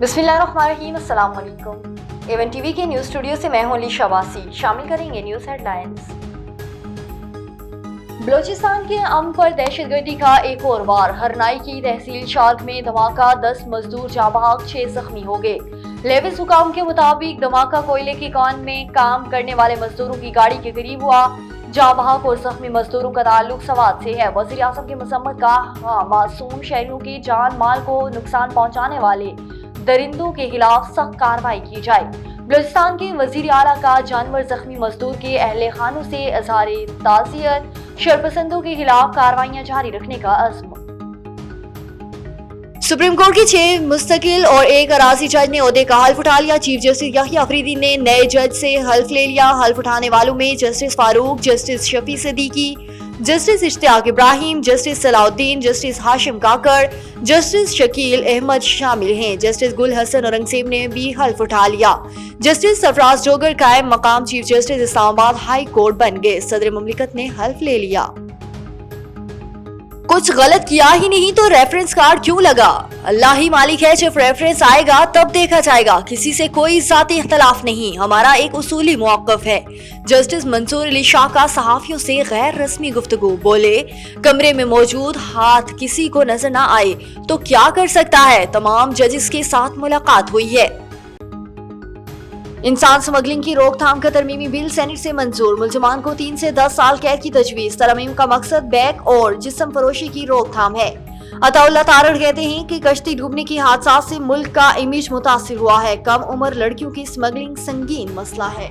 बिस्मिल्लाहिर्रहमानिर्रहीम, अस्सलाम वालेकुम। एवन टीवी के न्यूज़ स्टूडियो से मैं हूं अलीशा वासी। शामिल करेंगे न्यूज़ हेडलाइंस। बलूचिस्तान के अमन पर दहशतगर्दी का एक और वार। हरनाई की तहसील शार्क में धमाका, 10 मजदूर जाँ बहक, 6 जख्मी हो गए। लेविस हुकाम के मुताबिक धमाका कोयले की कान में काम करने वाले मजदूरों की गाड़ी के करीब हुआ। जाँ बहक और जख्मी मजदूरों का ताल्लुक सवात से है। वज़ीर आज़म की मसम्मत का मासूम शहरियों की जान माल को नुकसान पहुँचाने वाले दरिंदों के खिलाफ सख्त कार्रवाई की जाए। बलूचिस्तान के वजीर आला का जानवर जख्मी मजदूर के अहले खानों से इज़हार ताज़ियत, शरपसंदों के खिलाफ कार्रवाइयां जारी रखने का अज़्म। सुप्रीम कोर्ट के 6 मुस्तकिल और 1 अराजी जज ने ओहदे का हल्फ उठा लिया। चीफ जस्टिस याहिया अफरीदी ने नए जज से हल्फ ले लिया। हल्फ उठाने वालों में justice Farooq, justice Shafi Siddiqui, justice Ishtiaq Ibrahim, justice Salahuddin, justice Hashim Kakar, justice Shakeel Ahmed शामिल हैं। जस्टिस गुल हसन औरंगजेब ने भी हल्फ उठा लिया। जस्टिस सरफराज जोगर कायम मकाम chief justice Islamabad high court बन गए। सदर मुमलिकत ने हल्फ ले लिया। कुछ गलत किया ही नहीं तो रेफरेंस कार्ड क्यों लगा? अल्लाह ही मालिक है, जब रेफरेंस आएगा तब देखा जाएगा। किसी से कोई ज़ाती इख्तलाफ नहीं, हमारा एक उसूली मौक़िफ़ है। जस्टिस मंसूर अली शाह का सहाफ़ियों से गैर रस्मी गुफ्तगू। बोले, कमरे में मौजूद हाथ किसी को नजर न आए तो क्या कर सकता है? तमाम जजेस के साथ मुलाकात हुई है। इंसान स्मगलिंग की रोकथाम का तरमीमी बिल सेनेट से मंजूर। मुलजमान को 3 से 10 साल कैद की तजवीज़। तरमीम का मकसद बैग और जिस्म फरोशी की रोकथाम है। अताउल्लाह तारड़ कहते हैं कि कश्ती डूबने की हादसा से मुल्क का इमेज मुतासिर हुआ है। कम उम्र लड़कियों की स्मगलिंग संगीन मसला है।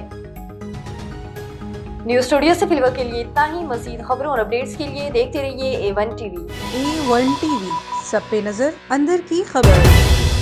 न्यूज़ स्टूडियो से फिलहाल के लिए इतना ही। मज़ीद खबरों और अपडेट्स के लिए देखते रहिए A1 TV। A1 TV, सब पे नजर, अंदर की खबर।